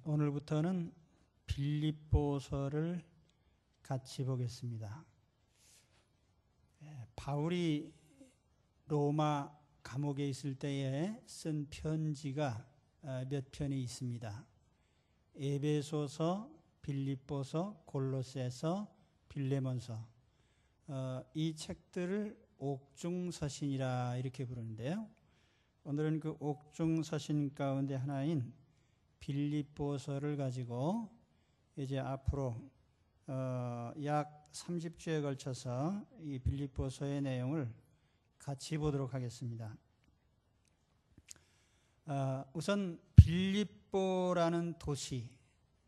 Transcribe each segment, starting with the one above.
오늘부터는 빌립보서를 같이 보겠습니다. 바울이 로마 감옥에 있을 때에 쓴 편지가 몇 편이 있습니다. 에베소서, 빌립보서, 골로새서, 빌레몬서. 이 책들을 옥중서신이라 이렇게 부르는데요. 오늘은 그 옥중서신 가운데 하나인 빌립보서를 가지고 이제 앞으로 약 30주에 걸쳐서 이 빌립보서의 내용을 같이 보도록 하겠습니다. 우선 빌립보라는 도시,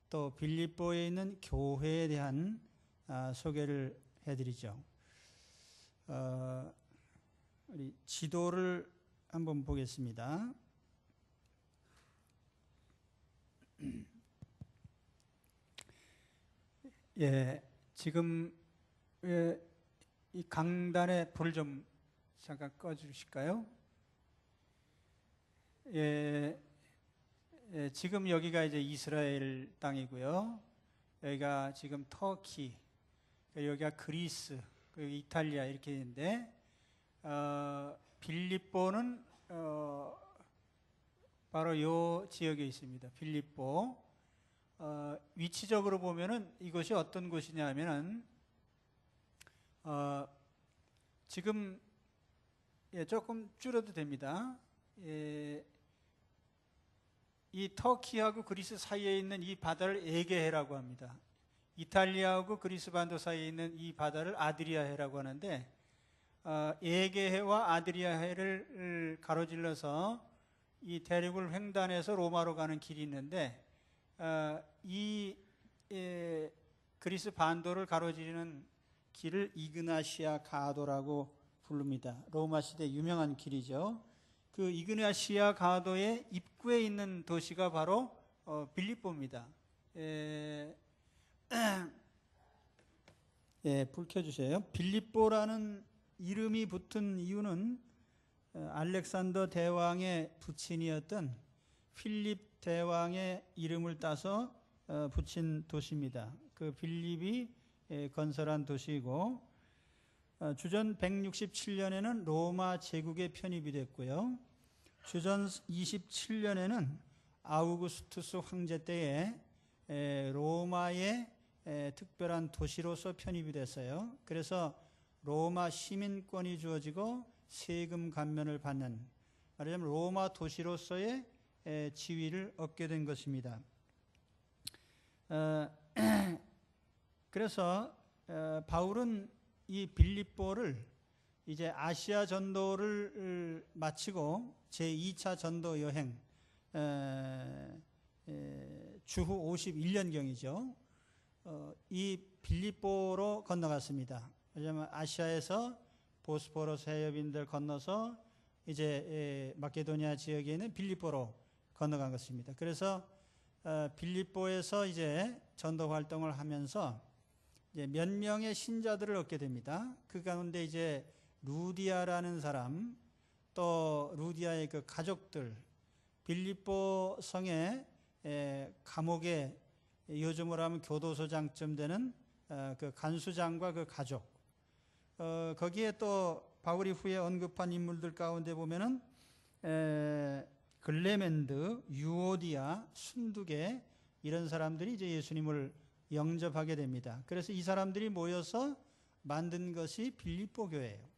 또 빌립보에 있는 교회에 대한 소개를 해드리죠. 우리 지도를 한번 보겠습니다. 지금 이 강단에 불을 좀 잠깐 꺼주실까요? 지금 여기가 이제 이스라엘 땅이고요. 여기가 지금 터키, 여기가 그리스, 여기 이탈리아 이렇게 있는데 빌립보는 바로 이 지역에 있습니다. 빌립보. 위치적으로 보면은 이것이 어떤 곳이냐면은 지금 조금 줄여도 됩니다. 이 터키하고 그리스 사이에 있는 이 바다를 에게해라고 합니다. 이탈리아하고 그리스 반도 사이에 있는 이 바다를 아드리아해라고 하는데 에게해와 아드리아해를 가로질러서 이 대륙을 횡단해서 로마로 가는 길이 있는데 이 그리스 반도를 가로지르는 길을 이그나시아 가도라고 부릅니다. 로마 시대 유명한 길이죠. 그 이그나시아 가도의 입구에 있는 도시가 바로 빌립보입니다. 불 켜주세요. 빌립보라는 이름이 붙은 이유는 알렉산더 대왕의 부친이었던 필립 대왕의 이름을 따서 붙인 도시입니다. 그 빌립이 건설한 도시이고 주전 167년에는 로마 제국에 편입이 됐고요. 주전 27년에는 아우구스투스 황제 때에 로마의 특별한 도시로서 편입이 됐어요. 그래서 로마 시민권이 주어지고 세금 감면을 받는, 말하자면 로마 도시로서의 지위를 얻게 된 것입니다. 그래서 바울은 이 빌립보를 이제 아시아 전도를 마치고 제2차 전도 여행 주후 51년경이죠. 이 빌립보로 건너갔습니다. 왜냐하면 아시아에서 보스포러스 해협인들 건너서 이제 마케도니아 지역에 있는 빌립보로 건너간 것입니다. 그래서 빌립보에서 이제 전도 활동을 하면서 이제 몇 명의 신자들을 얻게 됩니다. 그 가운데 이제 루디아라는 사람, 또 루디아의 그 가족들, 빌립보 성의 감옥에 요즘으로 하면 교도소장쯤 되는 그 간수장과 그 가족, 거기에 또 바울이 후에 언급한 인물들 가운데 보면은 글레멘드, 유오디아, 순두계 이런 사람들이 이제 예수님을 영접하게 됩니다. 그래서 이 사람들이 모여서 만든 것이 빌립보 교회예요.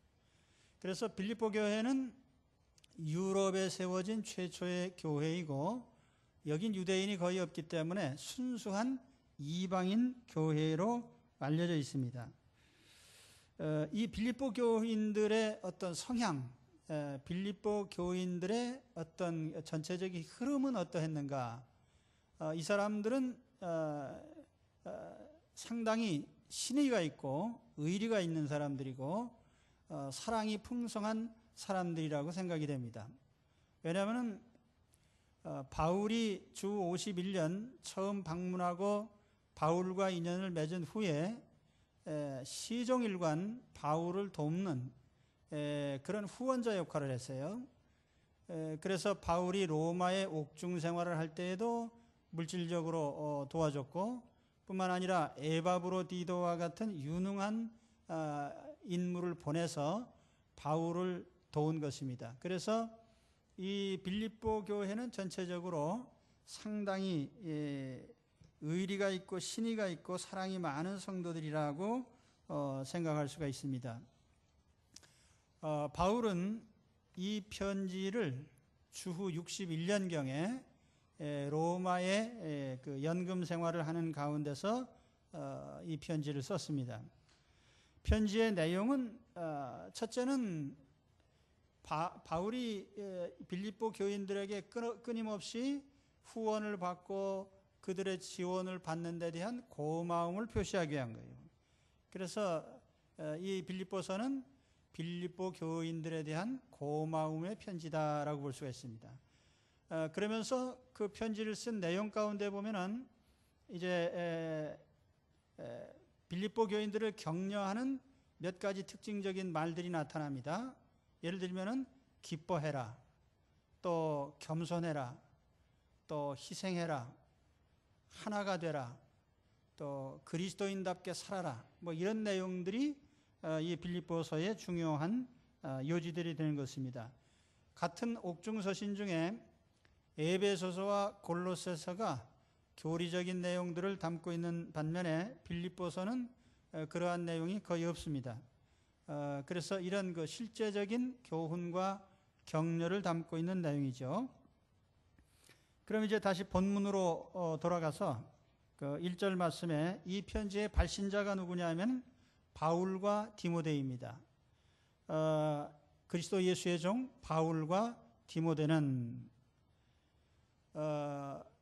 그래서 빌립보 교회는 유럽에 세워진 최초의 교회이고 여긴 유대인이 거의 없기 때문에 순수한 이방인 교회로 알려져 있습니다. 이 빌립보 교인들의 어떤 성향, 빌립보 교인들의 어떤 전체적인 흐름은 어떠했는가? 이 사람들은 상당히 신의가 있고 의리가 있는 사람들이고 사랑이 풍성한 사람들이라고 생각이 됩니다. 왜냐하면 바울이 주 51년 처음 방문하고 바울과 인연을 맺은 후에 시종일관 바울을 돕는 그런 후원자 역할을 했어요. 그래서 바울이 로마의 옥중 생활을 할 때에도 물질적으로 도와줬고, 뿐만 아니라 에바브로디도와 같은 유능한 인물을 보내서 바울을 도운 것입니다. 그래서 이 빌립보 교회는 전체적으로 상당히 의리가 있고 신의가 있고 사랑이 많은 성도들이라고 생각할 수가 있습니다. 바울은 이 편지를 주후 61년경에 로마의 그 연금 생활을 하는 가운데서 이 편지를 썼습니다. 편지의 내용은 첫째는 바울이 빌립보 교인들에게 끊임없이 후원을 받고 그들의 지원을 받는 데 대한 고마움을 표시하기 위한 거예요. 그래서 이 빌립보서는 빌립보 교인들에 대한 고마움의 편지다라고 볼 수가 있습니다. 그러면서 그 편지를 쓴 내용 가운데 보면은 이제 빌립보 교인들을 격려하는 몇 가지 특징적인 말들이 나타납니다. 예를 들면은 기뻐해라, 또 겸손해라, 또 희생해라, 하나가 되라, 또 그리스도인답게 살아라, 뭐 이런 내용들이 이 빌립보서의 중요한 요지들이 되는 것입니다. 같은 옥중 서신 중에 에베소서와 골로새서가 교리적인 내용들을 담고 있는 반면에 빌립보서는 그러한 내용이 거의 없습니다. 그래서 이런 그 실제적인 교훈과 격려를 담고 있는 내용이죠. 그럼 이제 다시 본문으로 돌아가서 그 1절 말씀에 이 편지의 발신자가 누구냐 하면 바울과 디모데입니다. 그리스도 예수의 종 바울과 디모데는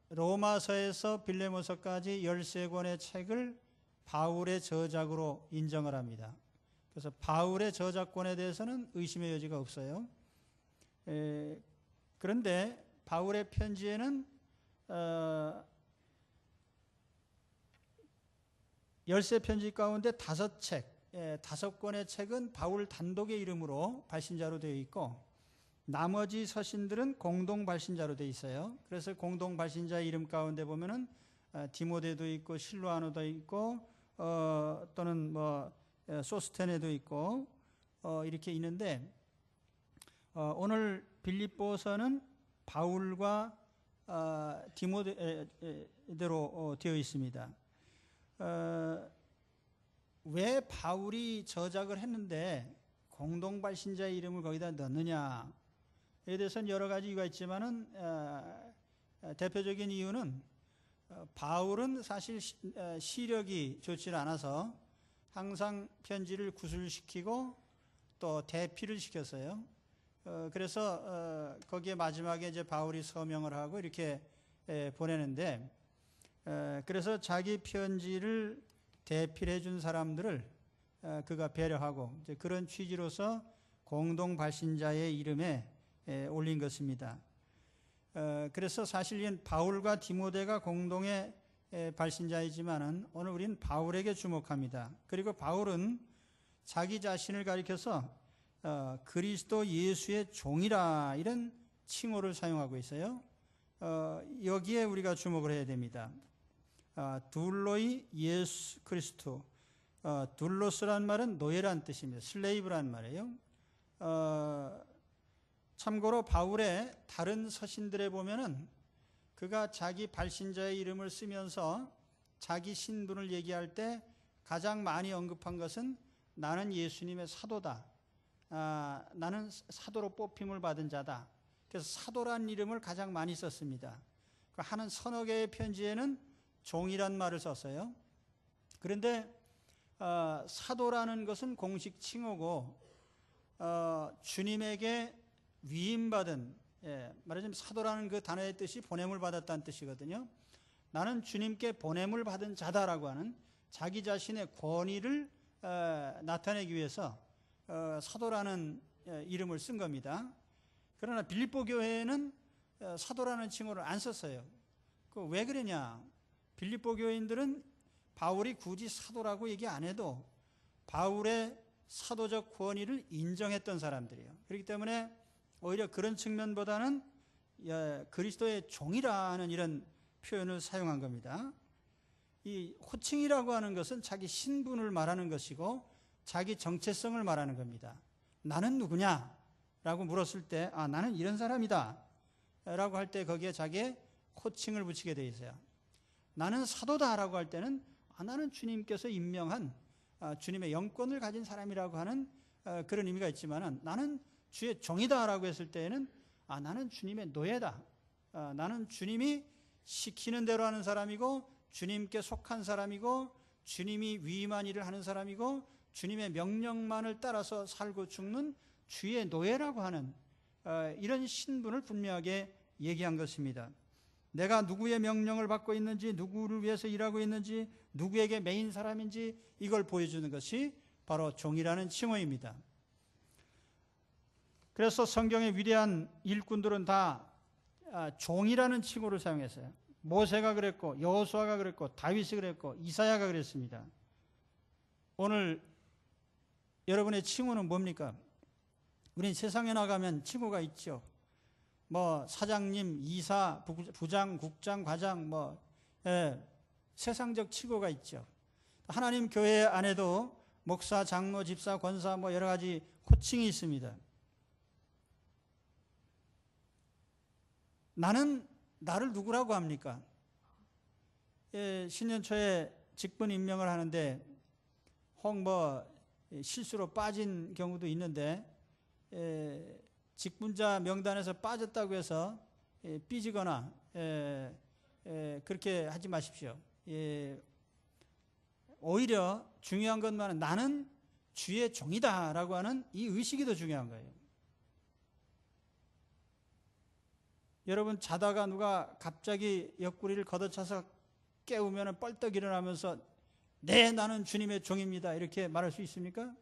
로마서에서 빌레모서까지 13권의 책을 바울의 저작으로 인정을 합니다. 그래서 바울의 저작권에 대해서는 의심의 여지가 없어요. 그런데 바울의 편지에는 13편지 가운데 5책, 5권의 책은 바울 단독의 이름으로 발신자로 되어 있고 나머지 서신들은 공동 발신자로 되어 있어요. 그래서 공동 발신자의 이름 가운데 보면은 디모데도 있고 실로아노도 있고 또는 뭐 소스테네도 있고 이렇게 있는데 오늘 빌립보서는 바울과 디모데대로 되어 있습니다. 왜 바울이 저작을 했는데 공동 발신자의 이름을 거기다 넣느냐에 대해서는 여러 가지 이유가 있지만은 대표적인 이유는 바울은 사실 시력이 좋지 않아서 항상 편지를 구술시키고 또 대피를 시켰어요. 그래서 거기에 마지막에 이제 바울이 서명을 하고 이렇게 보내는데 그래서 자기 편지를 대필해 준 사람들을 그가 배려하고 이제 그런 취지로서 공동 발신자의 이름에 올린 것입니다. 그래서 사실 바울과 디모데가 공동의 발신자이지만은 오늘 우리는 바울에게 주목합니다. 그리고 바울은 자기 자신을 가리켜서 그리스도 예수의 종이라 이런 칭호를 사용하고 있어요. 여기에 우리가 주목을 해야 됩니다. 둘로이 예수 그리스도. 둘로스란 말은 노예란 뜻입니다. 슬레이브란 말이에요. 참고로 바울의 다른 서신들에 보면은 그가 자기 발신자의 이름을 쓰면서 자기 신분을 얘기할 때 가장 많이 언급한 것은 나는 예수님의 사도다. 나는 사도로 뽑힘을 받은 자다. 그래서 사도란 이름을 가장 많이 썼습니다. 하는 서너 개의 편지에는 종이란 말을 썼어요. 그런데 사도라는 것은 공식 칭호고 주님에게 위임받은 말하자면 사도라는 그 단어의 뜻이 보냄을 받았다는 뜻이거든요. 나는 주님께 보냄을 받은 자다라고 하는 자기 자신의 권위를 나타내기 위해서 사도라는 이름을 쓴 겁니다. 그러나 빌립보 교회는 사도라는 칭호를 안 썼어요. 왜 그러냐? 빌립보 교인들은 바울이 굳이 사도라고 얘기 안 해도 바울의 사도적 권위를 인정했던 사람들이에요. 그렇기 때문에 오히려 그런 측면보다는 그리스도의 종이라는 이런 표현을 사용한 겁니다. 이 호칭이라고 하는 것은 자기 신분을 말하는 것이고 자기 정체성을 말하는 겁니다. 나는 누구냐? 라고 물었을 때 나는 이런 사람이다 라고 할 때 거기에 자기의 호칭을 붙이게 되어 있어요. 나는 사도다 라고 할 때는 나는 주님께서 임명한 주님의 영권을 가진 사람이라고 하는 그런 의미가 있지만 나는 주의 종이다 라고 했을 때에는 나는 주님의 노예다. 나는 주님이 시키는 대로 하는 사람이고 주님께 속한 사람이고 주님이 위임한 일을 하는 사람이고 주님의 명령만을 따라서 살고 죽는 주의 노예라고 하는 이런 신분을 분명하게 얘기한 것입니다. 내가 누구의 명령을 받고 있는지, 누구를 위해서 일하고 있는지, 누구에게 매인 사람인지 이걸 보여주는 것이 바로 종이라는 칭호입니다. 그래서 성경의 위대한 일꾼들은 다 종이라는 칭호를 사용했어요. 모세가 그랬고 여호수아가 그랬고 다윗이 그랬고 이사야가 그랬습니다. 오늘 여러분의 칭호는 뭡니까? 우린 세상에 나가면 칭호가 있죠. 뭐 사장님, 이사, 부장, 국장, 과장 세상적 칭호가 있죠. 하나님 교회 안에도 목사, 장로, 집사, 권사 여러 가지 호칭이 있습니다. 나는 나를 누구라고 합니까? 신년 초에 직분 임명을 하는데 혹 실수로 빠진 경우도 있는데 직분자 명단에서 빠졌다고 해서 삐지거나 그렇게 하지 마십시오. 오히려 중요한 것만은 나는 주의 종이다 라고 하는 이 의식이 더 중요한 거예요. 여러분 자다가 누가 갑자기 옆구리를 걷어차서 깨우면 뻘떡 일어나면서 네 나는 주님의 종입니다 이렇게 말할 수 있습니까?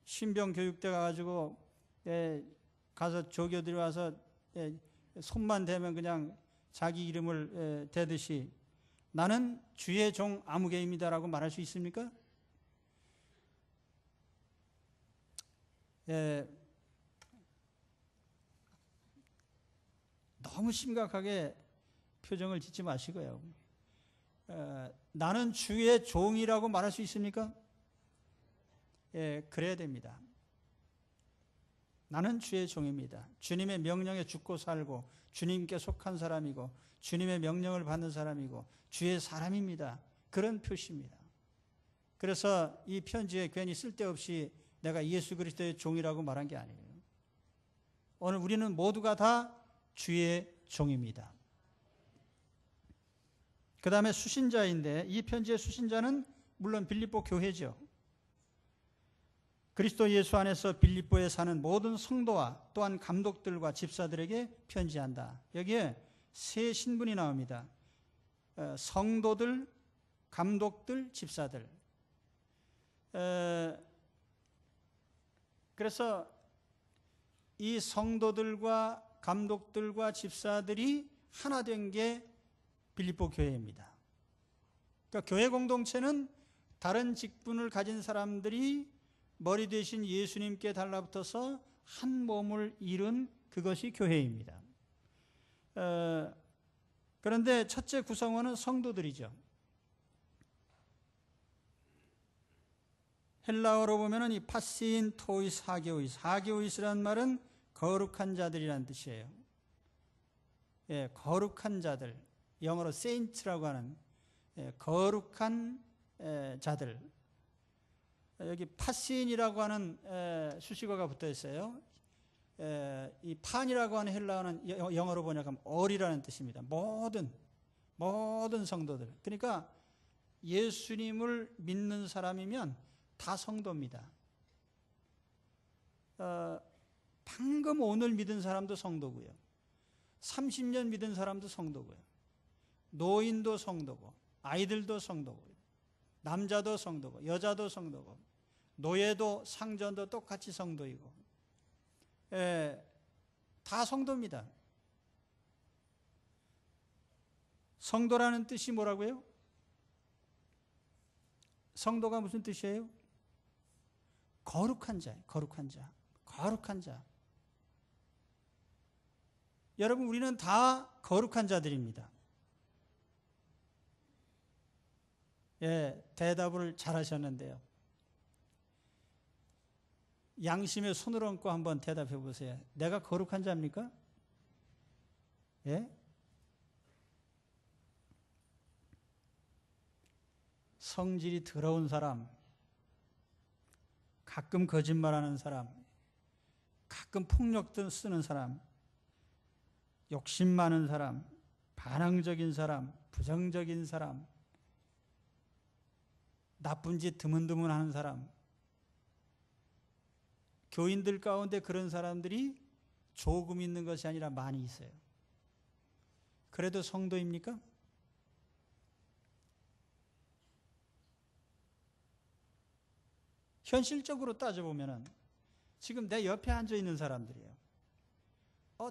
신병 교육대 가가지고 가서 조교들이 와서 손만 대면 그냥 자기 이름을 대듯이 나는 주의 종 아무개입니다라고 말할 수 있습니까? 너무 심각하게 표정을 짓지 마시고요. 나는 주의 종이라고 말할 수 있습니까? 그래야 됩니다. 나는 주의 종입니다. 주님의 명령에 죽고 살고 주님께 속한 사람이고 주님의 명령을 받는 사람이고 주의 사람입니다. 그런 표시입니다. 그래서 이 편지에 괜히 쓸데없이 내가 예수 그리스도의 종이라고 말한 게 아니에요. 오늘 우리는 모두가 다 주의 종입니다. 그 다음에 수신자인데 이 편지의 수신자는 물론 빌립보 교회죠. 그리스도 예수 안에서 빌립보에 사는 모든 성도와 또한 감독들과 집사들에게 편지한다. 여기에 세 신분이 나옵니다. 성도들, 감독들, 집사들. 그래서 이 성도들과 감독들과 집사들이 하나 된 게 빌립보 교회입니다. 그러니까 교회 공동체는 다른 직분을 가진 사람들이 머리 대신 예수님께 달라붙어서 한 몸을 이룬 그것이 교회입니다. 그런데 첫째 구성원은 성도들이죠. 헬라어로 보면은 이 파시인 토이스 하게오이스, 하게오이스라는 말은 거룩한 자들이라는 뜻이에요. 거룩한 자들, 영어로 saints라고 하는 거룩한 자들. 여기 파시인이라고 하는 수식어가 붙어 있어요. 이 판이라고 하는 헬라어는 영어로 번역하면 all이라는 뜻입니다. 모든 성도들. 그러니까 예수님을 믿는 사람이면 다 성도입니다. 방금 오늘 믿은 사람도 성도고요. 30년 믿은 사람도 성도고요. 노인도 성도고, 아이들도 성도고요. 남자도 성도고, 여자도 성도고, 노예도 상전도 똑같이 성도이고, 다 성도입니다. 성도라는 뜻이 뭐라고요? 성도가 무슨 뜻이에요? 거룩한 자예요. 거룩한 자. 거룩한 자. 여러분, 우리는 다 거룩한 자들입니다. 예, 대답을 잘 하셨는데요. 양심에 손을 얹고 한번 대답해 보세요. 내가 거룩한 자입니까? 예? 성질이 더러운 사람, 가끔 거짓말하는 사람, 가끔 폭력 쓰는 사람, 욕심 많은 사람, 반항적인 사람, 부정적인 사람, 나쁜 짓 드문드문 하는 사람, 교인들 가운데 그런 사람들이 조금 있는 것이 아니라 많이 있어요. 그래도 성도입니까? 현실적으로 따져보면 지금 내 옆에 앉아 있는 사람들이에요.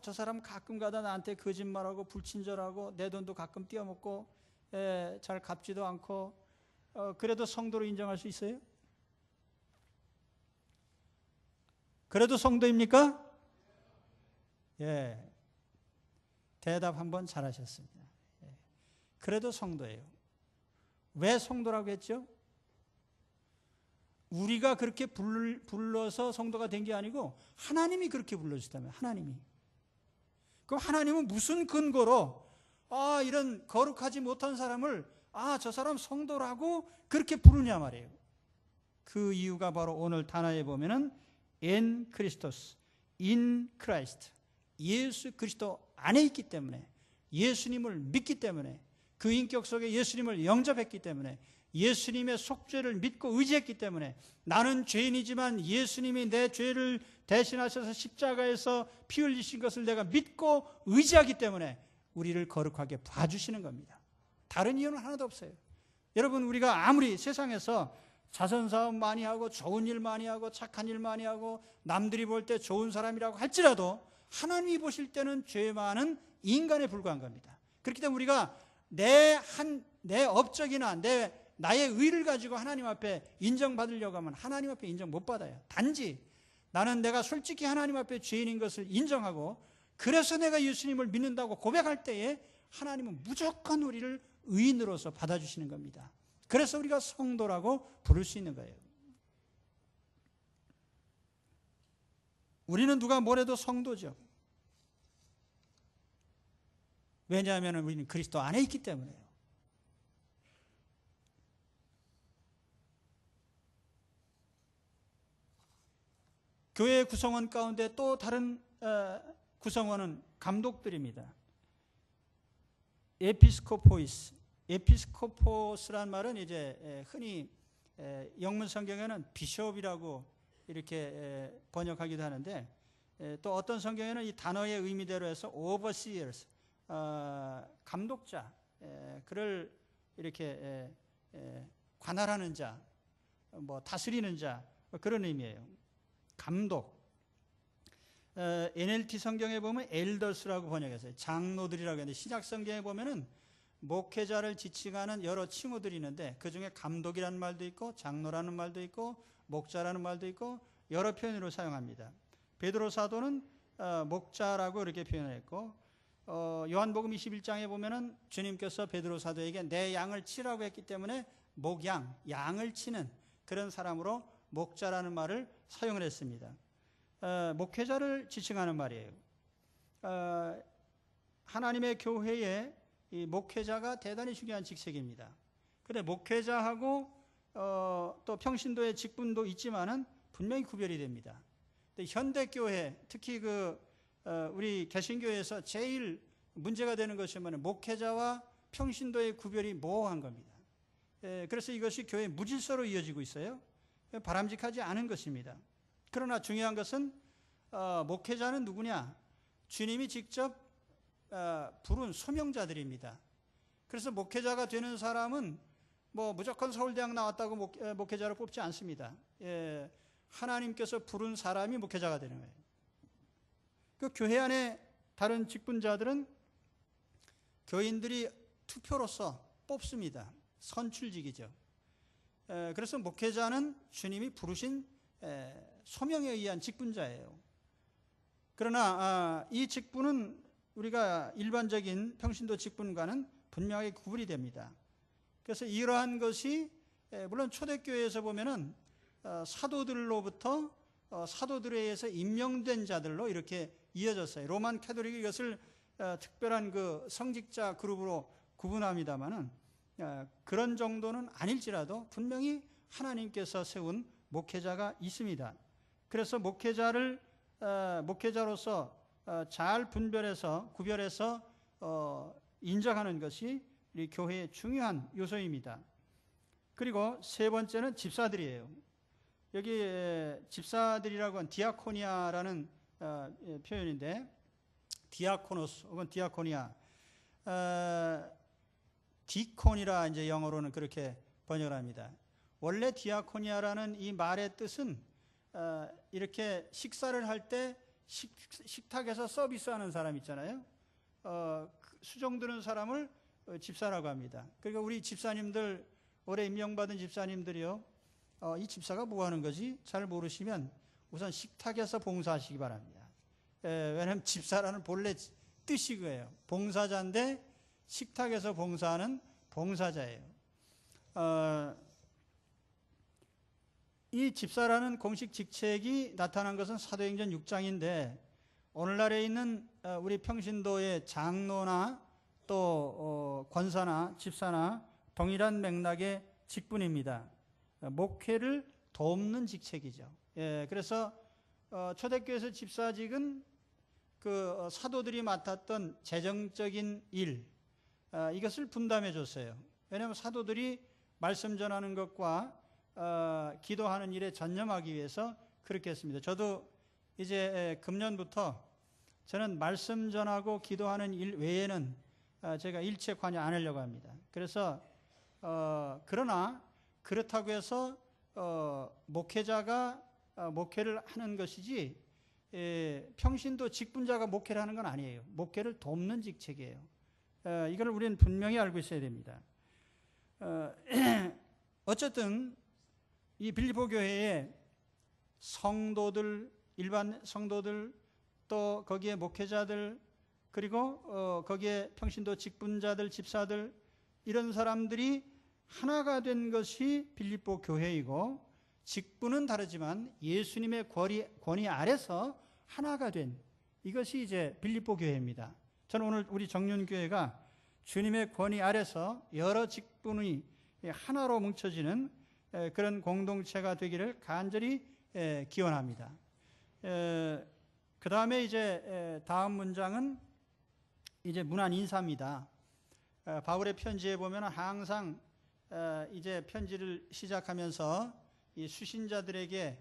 저 사람 가끔 가다 나한테 거짓말하고 불친절하고 내 돈도 가끔 띄어먹고 잘 갚지도 않고 그래도 성도로 인정할 수 있어요? 그래도 성도입니까? 예. 대답 한번 잘하셨습니다. 예. 그래도 성도예요. 왜 성도라고 했죠? 우리가 그렇게 불러서 성도가 된 게 아니고 하나님이 그렇게 불러주셨다면, 하나님이. 그럼 하나님은 무슨 근거로 이런 거룩하지 못한 사람을 저 사람 성도라고 그렇게 부르냐 말이에요. 그 이유가 바로 오늘 단어에 보면은 in Christos, in Christ, 예수 그리스도 안에 있기 때문에, 예수님을 믿기 때문에, 그 인격 속에 예수님을 영접했기 때문에, 예수님의 속죄를 믿고 의지했기 때문에, 나는 죄인이지만 예수님이 내 죄를 대신하셔서 십자가에서 피 흘리신 것을 내가 믿고 의지하기 때문에 우리를 거룩하게 봐주시는 겁니다. 다른 이유는 하나도 없어요. 여러분, 우리가 아무리 세상에서 자선사업 많이 하고 좋은 일 많이 하고 착한 일 많이 하고 남들이 볼 때 좋은 사람이라고 할지라도 하나님이 보실 때는 죄 많은 인간에 불과한 겁니다. 그렇기 때문에 우리가 내 업적이나 나의 의를 가지고 하나님 앞에 인정받으려고 하면 하나님 앞에 인정 못 받아요. 단지 나는 내가 솔직히 하나님 앞에 죄인인 것을 인정하고 그래서 내가 예수님을 믿는다고 고백할 때에 하나님은 무조건 우리를 의인으로서 받아주시는 겁니다. 그래서 우리가 성도라고 부를 수 있는 거예요. 우리는 누가 뭐래도 성도죠. 왜냐하면 우리는 그리스도 안에 있기 때문에요. 교회 구성원 가운데 또 다른 구성원은 감독들입니다. 에피스코포스란 말은 이제 흔히 영문 성경에는 비숍이라고 이렇게 번역하기도 하는데, 또 어떤 성경에는 이 단어의 의미대로 해서 overseers, 감독자, 그를 이렇게 관할하는 자, 다스리는 자, 그런 의미예요. 감독. NLT 성경에 보면 엘더스라고 번역했어요. 장로들이라고 했는데, 신약 성경에 보면은 목회자를 지칭하는 여러 칭호들이 있는데 그 중에 감독이라는 말도 있고 장로라는 말도 있고 목자라는 말도 있고 여러 표현으로 사용합니다. 베드로 사도는 목자라고 이렇게 표현했고, 요한복음 21장에 보면은 주님께서 베드로 사도에게 내 양을 치라고 했기 때문에 목양, 양을 치는 그런 사람으로 목자라는 말을 사용을 했습니다. 목회자를 지칭하는 말이에요. 하나님의 교회에 이 목회자가 대단히 중요한 직책입니다. 그런데 목회자하고 또 평신도의 직분도 있지만은 분명히 구별이 됩니다. 현대교회, 특히 우리 개신교회에서 제일 문제가 되는 것이 뭐냐면 목회자와 평신도의 구별이 모호한 겁니다. 그래서 이것이 교회 무질서로 이어지고 있어요. 바람직하지 않은 것입니다. 그러나 중요한 것은 목회자는 누구냐? 주님이 직접 부른 소명자들입니다. 그래서 목회자가 되는 사람은 무조건 서울대학 나왔다고 목회자로 뽑지 않습니다. 하나님께서 부른 사람이 목회자가 되는 거예요. 그 교회 안에 다른 직분자들은 교인들이 투표로서 뽑습니다. 선출직이죠. 그래서 목회자는 주님이 부르신 소명에 의한 직분자예요. 그러나 이 직분은 우리가 일반적인 평신도 직분과는 분명하게 구분이 됩니다. 그래서 이러한 것이 물론 초대교회에서 보면은 사도들로부터 사도들에 의해서 임명된 자들로 이렇게 이어졌어요. 로만 캐톨릭이 이것을 특별한 그 성직자 그룹으로 구분합니다만은 그런 정도는 아닐지라도 분명히 하나님께서 세운 목회자가 있습니다. 그래서 목회자로서 잘 구별해서 인정하는 것이 우리 교회의 중요한 요소입니다. 그리고 세 번째는 집사들이에요. 여기 집사들이라고 한 디아코니아라는 표현인데, 디아코노스 혹은 디아코니아, 디콘이라 이제 영어로는 그렇게 번역을 합니다. 원래 디아코니아라는 이 말의 뜻은 이렇게 식사를 할 때 식탁에서 서비스하는 사람 있잖아요. 수종 드는 사람을 집사라고 합니다. 그러니까 우리 집사님들, 올해 임명받은 집사님들이요, 이 집사가 뭐 하는 거지? 잘 모르시면 우선 식탁에서 봉사하시기 바랍니다. 왜냐하면 집사라는 본래 뜻이 그예요. 봉사자인데 식탁에서 봉사하는 봉사자예요. 이 집사라는 공식 직책이 나타난 것은 사도행전 6장인데 오늘날에 있는 우리 평신도의 장로나 또 권사나 집사나 동일한 맥락의 직분입니다. 목회를 돕는 직책이죠. 그래서 초대교회에서 집사직은 그 사도들이 맡았던 재정적인 일, 이것을 분담해 줬어요. 왜냐하면 사도들이 말씀 전하는 것과 기도하는 일에 전념하기 위해서 그렇게 했습니다. 저도 이제 금년부터 저는 말씀 전하고 기도하는 일 외에는 제가 일체 관여 안 하려고 합니다. 그래서 그러나 그렇다고 해서 목회자가 목회를 하는 것이지 평신도 직분자가 목회를 하는 건 아니에요. 목회를 돕는 직책이에요. 이걸 우리는 분명히 알고 있어야 됩니다. 어쨌든 이 빌립보 교회에 성도들, 일반 성도들, 또 거기에 목회자들, 그리고 거기에 평신도 직분자들, 집사들, 이런 사람들이 하나가 된 것이 빌립보 교회이고, 직분은 다르지만 예수님의 권위 아래서 하나가 된 이것이 이제 빌립보 교회입니다. 저는 오늘 우리 정륜교회가 주님의 권위 아래서 여러 직분이 하나로 뭉쳐지는 그런 공동체가 되기를 간절히 기원합니다. 그 다음에 이제 다음 문장은 이제 문안 인사입니다. 바울의 편지에 보면 항상 이제 편지를 시작하면서 이 수신자들에게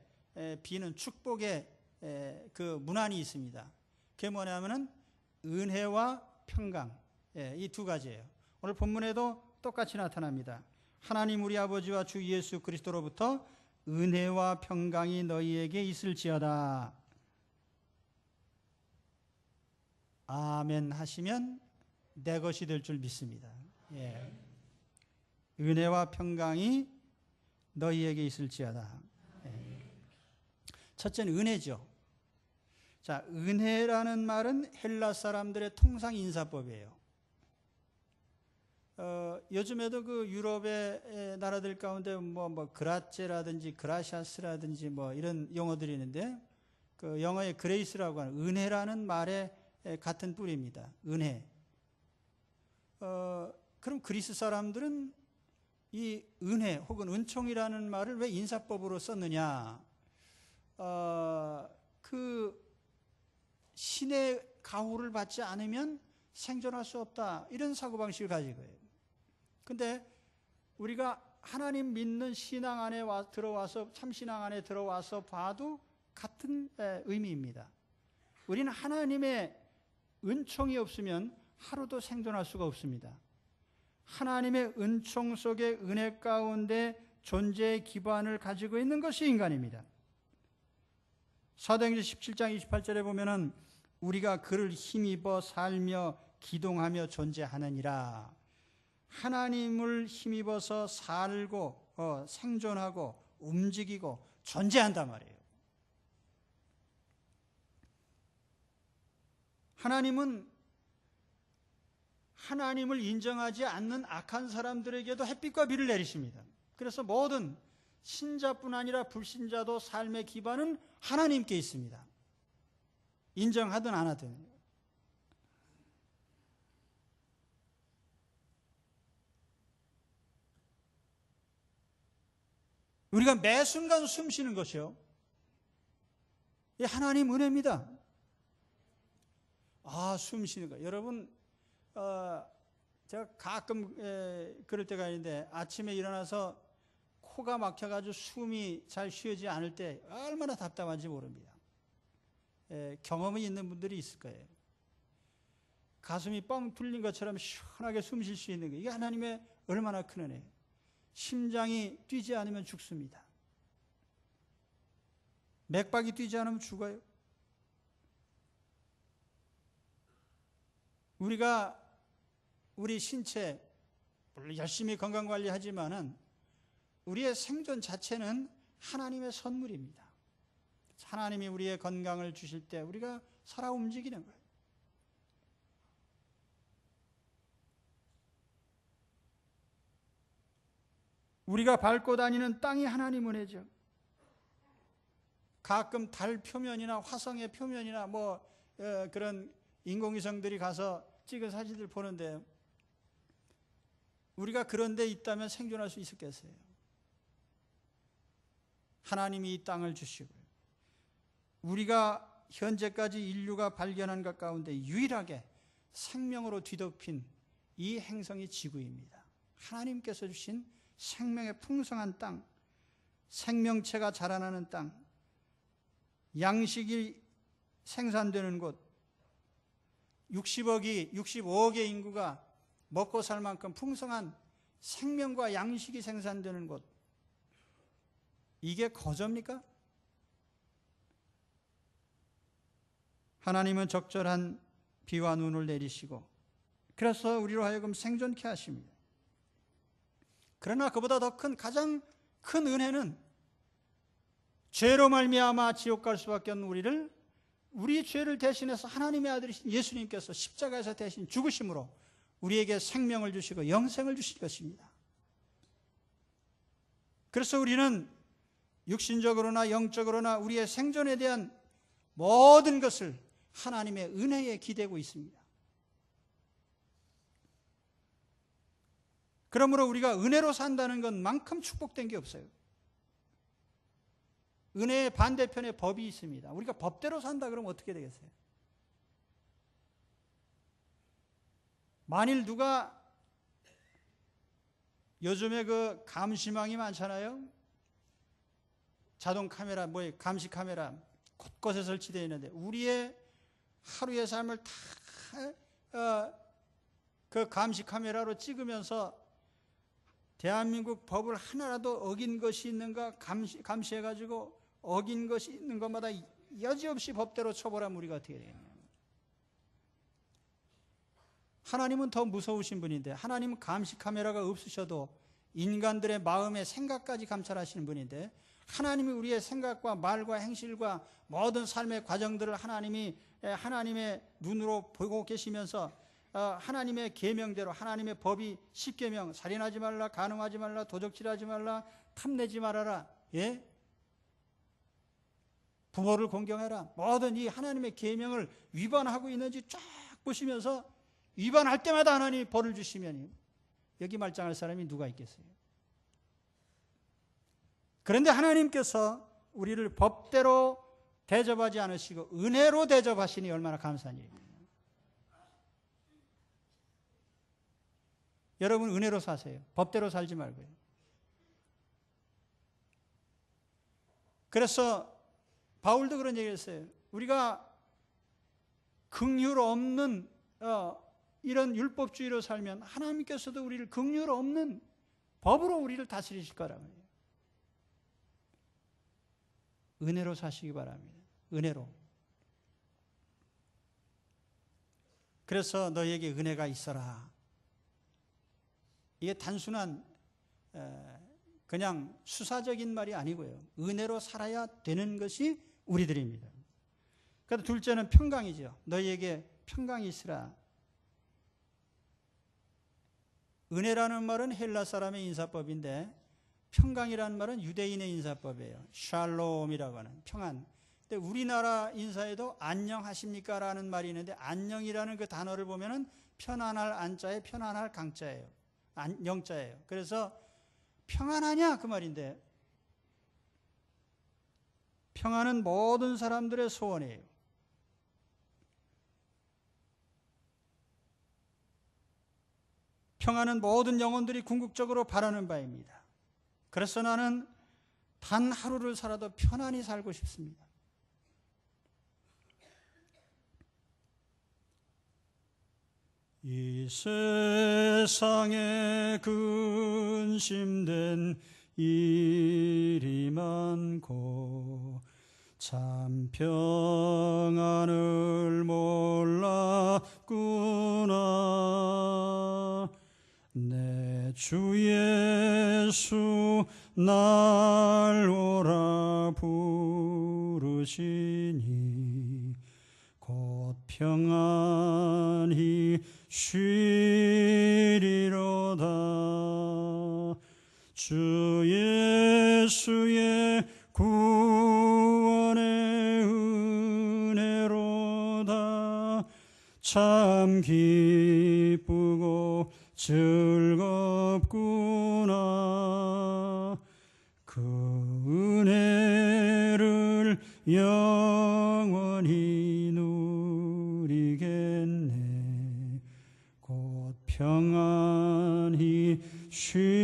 비는 축복의 그 문안이 있습니다. 그게 뭐냐면은 은혜와 평강, 이 두 가지예요. 오늘 본문에도 똑같이 나타납니다. 하나님 우리 아버지와 주 예수 그리스도로부터 은혜와 평강이 너희에게 있을지어다. 아멘 하시면 내 것이 될 줄 믿습니다. 은혜와 평강이 너희에게 있을지어다. 첫째는 은혜죠. 자, 은혜라는 말은 헬라 사람들의 통상 인사법이에요. 요즘에도 그 유럽의 나라들 가운데 뭐 그라체라든지 그라샤스라든지 뭐 이런 용어들이 있는데 그 영어의 그레이스라고 하는 은혜라는 말의 같은 뿌리입니다. 은혜. 그럼 그리스 사람들은 이 은혜 혹은 은총이라는 말을 왜 인사법으로 썼느냐? 그 신의 가호를 받지 않으면 생존할 수 없다, 이런 사고방식을 가지고 있어요. 근데 우리가 하나님 믿는 신앙 안에 들어와서, 참신앙 안에 들어와서 봐도 같은 의미입니다. 우리는 하나님의 은총이 없으면 하루도 생존할 수가 없습니다. 하나님의 은총 속에 은혜 가운데 존재의 기반을 가지고 있는 것이 인간입니다. 사도행전 17장 28절에 보면은 우리가 그를 힘입어 살며 기동하며 존재하느니라. 하나님을 힘입어서 살고 생존하고 움직이고 존재한단 말이에요. 하나님은 하나님을 인정하지 않는 악한 사람들에게도 햇빛과 비를 내리십니다. 그래서 모든 신자뿐 아니라 불신자도 삶의 기반은 하나님께 있습니다. 인정하든 안 하든. 우리가 매 순간 숨 쉬는 것이요, 이 하나님 은혜입니다. 숨 쉬는 거. 여러분, 제가 가끔 그럴 때가 있는데, 아침에 일어나서 코가 막혀가지고 숨이 잘 쉬어지지 않을 때 얼마나 답답한지 모릅니다. 경험이 있는 분들이 있을 거예요. 가슴이 뻥 뚫린 것처럼 시원하게 숨 쉴 수 있는 거, 이게 하나님의 얼마나 큰 은혜예요. 심장이 뛰지 않으면 죽습니다. 맥박이 뛰지 않으면 죽어요. 우리가 우리 신체 물론 열심히 건강관리하지만은 우리의 생존 자체는 하나님의 선물입니다. 하나님이 우리의 건강을 주실 때 우리가 살아 움직이는 거예요. 우리가 밟고 다니는 땅이 하나님 은혜죠. 가끔 달 표면이나 화성의 표면이나 그런 인공위성들이 가서 찍은 사진들 보는데, 우리가 그런 데 있다면 생존할 수 있었겠어요? 하나님이 이 땅을 주시고, 우리가 현재까지 인류가 발견한 것 가운데 유일하게 생명으로 뒤덮인 이 행성이 지구입니다. 하나님께서 주신 생명의 풍성한 땅, 생명체가 자라나는 땅, 양식이 생산되는 곳, 65억의 인구가 먹고 살 만큼 풍성한 생명과 양식이 생산되는 곳, 이게 거저입니까? 하나님은 적절한 비와 눈을 내리시고 그래서 우리로 하여금 생존케 하십니다. 그러나 그보다 더 가장 큰 은혜는 죄로 말미암아 지옥 갈 수밖에 없는 우리를, 우리 죄를 대신해서 하나님의 아들이신 예수님께서 십자가에서 대신 죽으심으로 우리에게 생명을 주시고 영생을 주실 것입니다. 그래서 우리는 육신적으로나 영적으로나 우리의 생존에 대한 모든 것을 하나님의 은혜에 기대고 있습니다. 그러므로 우리가 은혜로 산다는 것만큼 축복된 게 없어요. 은혜의 반대편에 법이 있습니다. 우리가 법대로 산다 그러면 어떻게 되겠어요? 만일 누가, 요즘에 그 감시망이 많잖아요. 자동 카메라, 감시 카메라 곳곳에 설치되어 있는데, 우리의 하루의 삶을 다 그 감시 카메라로 찍으면서 대한민국 법을 하나라도 어긴 것이 있는가 감시해가지고 어긴 것이 있는 것마다 여지없이 법대로 처벌하면 우리가 어떻게 되겠냐. 하나님은 더 무서우신 분인데, 하나님은 감시 카메라가 없으셔도 인간들의 마음의 생각까지 감찰하시는 분인데, 하나님이 우리의 생각과 말과 행실과 모든 삶의 과정들을 하나님이 하나님의 눈으로 보고 계시면서 하나님의 계명대로, 하나님의 법이 10계명, 살인하지 말라, 간음하지 말라, 도적질하지 말라, 탐내지 말아라, 부모를 공경해라, 모든 이 하나님의 계명을 위반하고 있는지 쫙 보시면서 위반할 때마다 하나님이 벌을 주시면 여기 말짱할 사람이 누가 있겠어요? 그런데 하나님께서 우리를 법대로 대접하지 않으시고 은혜로 대접하시니 얼마나 감사한 일입니다. 여러분 은혜로 사세요. 법대로 살지 말고요. 그래서 바울도 그런 얘기를 했어요. 우리가 긍휼 없는 이런 율법주의로 살면 하나님께서도 우리를 긍휼 없는 법으로 우리를 다스리실 거라고요. 은혜로 사시기 바랍니다. 은혜로. 그래서 너희에게 은혜가 있어라. 이게 단순한 그냥 수사적인 말이 아니고요. 은혜로 살아야 되는 것이 우리들입니다. 그래서 둘째는 평강이죠. 너희에게 평강이 있으라. 은혜라는 말은 헬라 사람의 인사법인데 평강이라는 말은 유대인의 인사법이에요. 샬롬이라고 하는 평안. 근데 우리나라 인사에도 안녕하십니까 라는 말이 있는데 안녕이라는 그 단어를 보면은 편안할 안자에 편안할 강자예요. 영자예요. 그래서 평안하냐 그 말인데 평안은 모든 사람들의 소원이에요. 평안은 모든 영혼들이 궁극적으로 바라는 바입니다. 그래서 나는 단 하루를 살아도 편안히 살고 싶습니다. 이 세상에 근심된 일이 많고 참 평안을 몰랐구나. 내 주 예수 날 오라 부르시니 곧 평안히 쉬리로다. 주 예수의 구원의 은혜로다. 참 기쁘고 즐겁구나. 그 은혜를 영원히 누리겠네. 곧 평안히 쉬리로다.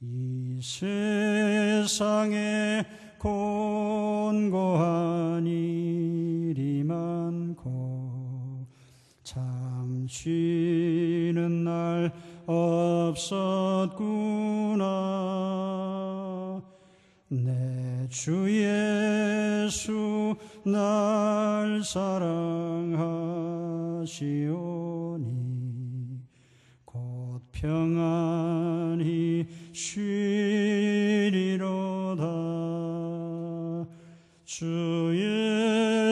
이 세상에 곤고한 일이 많고 참 쉬는 날 없었구나. 내 주 예수 날 사랑하시오니 곧 평안히 쉬리로다. 주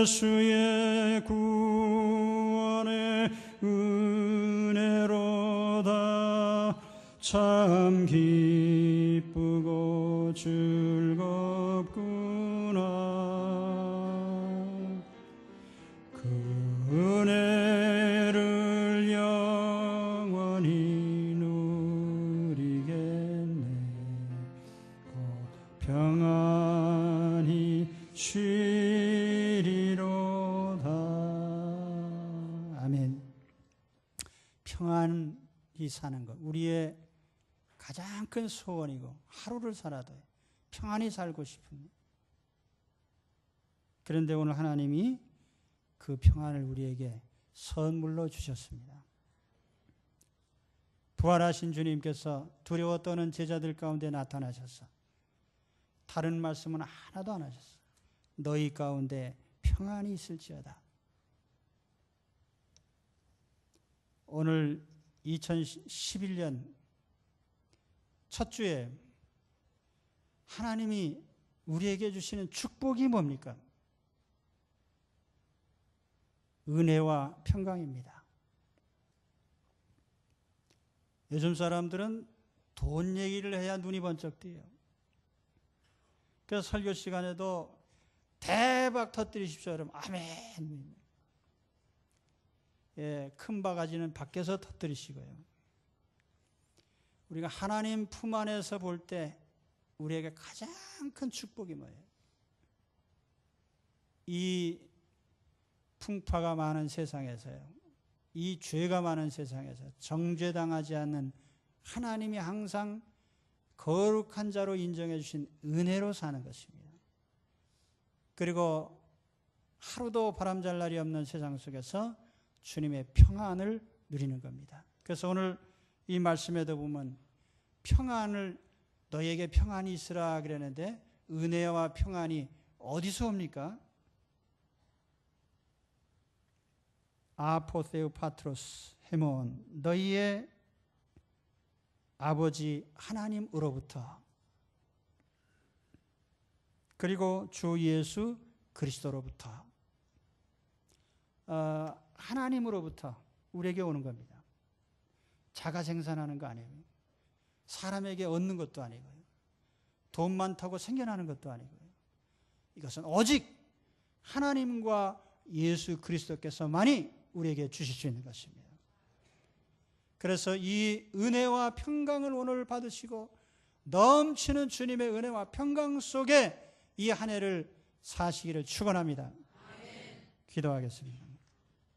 예수의 구원의 은혜로다. 참 기쁘고 즐겁구나. 그 은혜를 영원히 누리겠네. 곧 평안히 쉬리로다. 아멘. 평안히 사는 것, 우리의 가장 큰 소원이고 하루를 살아도 평안히 살고 싶습니다. 그런데 오늘 하나님이 그 평안을 우리에게 선물로 주셨습니다. 부활하신 주님께서 두려워 떠는 제자들 가운데 나타나셔서 다른 말씀은 하나도 안 하셨어요. 너희 가운데 평안이 있을지어다. 오늘 2011년 첫 주에 하나님이 우리에게 주시는 축복이 뭡니까? 은혜와 평강입니다. 요즘 사람들은 돈 얘기를 해야 눈이 번쩍 뜨요. 그래서 설교 시간에도 대박 터뜨리십시오. 그러면 아멘. 예, 큰 바가지는 밖에서 터뜨리시고요. 우리가 하나님 품 안에서 볼 때 우리에게 가장 큰 축복이 뭐예요? 이 풍파가 많은 세상에서요, 이 죄가 많은 세상에서 정죄당하지 않는 하나님이 항상 거룩한 자로 인정해 주신 은혜로 사는 것입니다. 그리고 하루도 바람잘 날이 없는 세상 속에서 주님의 평안을 누리는 겁니다. 그래서 오늘 이 말씀에도 보면 평안을, 너에게 평안이 있으라 그랬는데 은혜와 평안이 어디서 옵니까? 아포세우 파트로스 헤몬, 너희의 아버지 하나님으로부터, 그리고 주 예수 그리스도로부터. 하나님으로부터 우리에게 오는 겁니다. 자가 생산하는 거 아니고요. 사람에게 얻는 것도 아니고요. 돈 많다고 생겨나는 것도 아니고요. 이것은 오직 하나님과 예수 그리스도께서만이 우리에게 주실 수 있는 것입니다. 그래서 이 은혜와 평강을 오늘 받으시고 넘치는 주님의 은혜와 평강 속에 이 한 해를 사시기를 축원합니다. 기도하겠습니다.